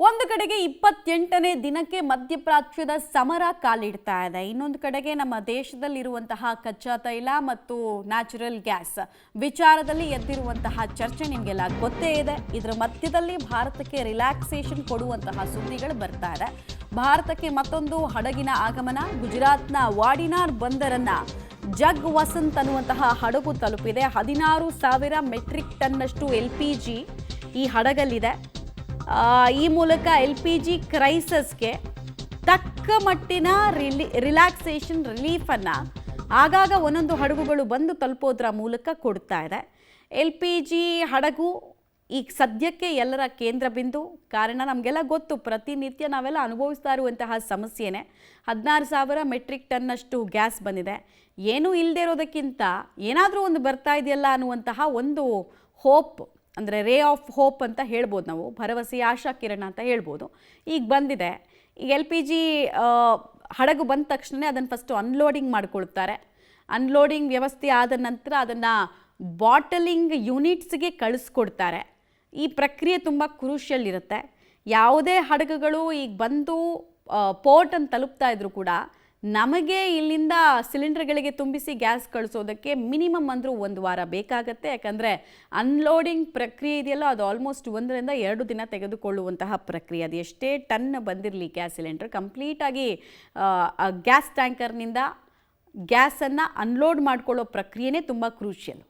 ಒಂದು ಕಡೆಗೆ 28ನೇ ದಿನಕ್ಕೆ ಮಧ್ಯಪ್ರಾಚ್ಯದ ಸಮರ ಕಾಲಿಡ್ತಾ ಇದೆ. ಇನ್ನೊಂದು ಕಡೆಗೆ ನಮ್ಮ ದೇಶದಲ್ಲಿರುವಂತಹ ಕಚ್ಚಾ ತೈಲ ಮತ್ತು ನ್ಯಾಚುರಲ್ ಗ್ಯಾಸ್ ವಿಚಾರದಲ್ಲಿ ಎದ್ದಿರುವಂತಹ ಚರ್ಚೆ ನಿಮಗೆಲ್ಲ ಗೊತ್ತೇ ಇದೆ. ಇದರ ಮಧ್ಯದಲ್ಲಿ ಭಾರತಕ್ಕೆ ರಿಲ್ಯಾಕ್ಸೇಷನ್ ಕೊಡುವಂತಹ ಸುದ್ದಿಗಳು ಬರ್ತಾ ಇದೆ. ಭಾರತಕ್ಕೆ ಮತ್ತೊಂದು ಹಡಗಿನ ಆಗಮನ. ಗುಜರಾತ್ನ ವಾಡಿನಾರ್ ಬಂದರನ್ನ ಜಗ್ ವಸಂತ್ ಅನ್ನುವಂತಹ ಹಡಗು ತಲುಪಿದೆ. 16,000 ಮೆಟ್ರಿಕ್ ಟನ್ನಷ್ಟು LPG ಈ ಹಡಗಲ್ಲಿದೆ. ಈ ಮೂಲಕ LPG ಕ್ರೈಸಿಸ್ಗೆ ತಕ್ಕ ಮಟ್ಟಿನ ರಿಲ್ಯಾಕ್ಸೇಷನ್ ರಿಲೀಫನ್ನು ಆಗಾಗ ಒಂದೊಂದು ಹಡಗುಗಳು ಬಂದು ತಲುಪೋದ್ರ ಮೂಲಕ ಕೊಡ್ತಾ ಇದೆ. LPG ಹಡಗು ಈಗ ಸದ್ಯಕ್ಕೆ ಎಲ್ಲರ ಕೇಂದ್ರ ಬಿಂದು. ಕಾರಣ ನಮಗೆಲ್ಲ ಗೊತ್ತು, ಪ್ರತಿನಿತ್ಯ ನಾವೆಲ್ಲ ಅನುಭವಿಸ್ತಾ ಇರುವಂತಹ ಸಮಸ್ಯೆನೇ. 16,000 ಮೆಟ್ರಿಕ್ ಟನ್ನಷ್ಟು ಗ್ಯಾಸ್ ಬಂದಿದೆ. ಏನೂ ಇಲ್ಲದೆ ಇರೋದಕ್ಕಿಂತ ಏನಾದರೂ ಒಂದು ಬರ್ತಾ ಇದೆಯಲ್ಲ ಅನ್ನುವಂತಹ ಒಂದು ಹೋಪ್, ಅಂದರೆ ರೇ ಆಫ್ ಹೋಪ್ ಅಂತ ಹೇಳ್ಬೋದು ನಾವು, ಭರವಸೆಯ ಆಶಾ ಕಿರಣ ಅಂತ ಹೇಳ್ಬೋದು. ಈಗ ಬಂದಿದೆ. ಈಗ LPG ಹಡಗು ಬಂದ ತಕ್ಷಣ ಅದನ್ನು ಫಸ್ಟು ಅನ್ಲೋಡಿಂಗ್ ಮಾಡ್ಕೊಳ್ತಾರೆ. ಅನ್ಲೋಡಿಂಗ್ ವ್ಯವಸ್ಥೆ ಆದ ನಂತರ ಅದನ್ನು ಬಾಟಲಿಂಗ್ ಯೂನಿಟ್ಸ್ಗೆ ಕಳಿಸ್ಕೊಡ್ತಾರೆ. ಈ ಪ್ರಕ್ರಿಯೆ ತುಂಬ ಕ್ರೂಷಿಯಲ್ ಇರುತ್ತೆ. ಯಾವುದೇ ಹಡಗುಗಳು ಈಗ ಬಂದು ಪೋರ್ಟನ್ನು ತಲುಪ್ತಾ ಇದ್ರು ಕೂಡ ನಮಗೆ ಇಲ್ಲಿಂದ ಸಿಲಿಂಡರ್ಗಳಿಗೆ ತುಂಬಿಸಿ ಗ್ಯಾಸ್ ಕಳಿಸೋದಕ್ಕೆ ಮಿನಿಮಮ್ ಅಂದರೂ 1 ವಾರ ಬೇಕಾಗತ್ತೆ. ಯಾಕಂದರೆ ಅನ್ಲೋಡಿಂಗ್ ಪ್ರಕ್ರಿಯೆ ಇದೆಯಲ್ಲ, ಅದು ಆಲ್ಮೋಸ್ಟ್ 1 ರಿಂದ 2 ದಿನ ತೆಗೆದುಕೊಳ್ಳುವಂತಹ ಪ್ರಕ್ರಿಯೆ. ಅದು ಎಷ್ಟೇ ಟನ್ ಬಂದಿರಲಿ ಗ್ಯಾಸ್ ಸಿಲಿಂಡರ್, ಕಂಪ್ಲೀಟಾಗಿ ಗ್ಯಾಸ್ ಟ್ಯಾಂಕರ್ನಿಂದ ಗ್ಯಾಸನ್ನು ಅನ್ಲೋಡ್ ಮಾಡ್ಕೊಳ್ಳೋ ಪ್ರಕ್ರಿಯೆನೇ ತುಂಬ ಕ್ರೂಷಿಯಲ್.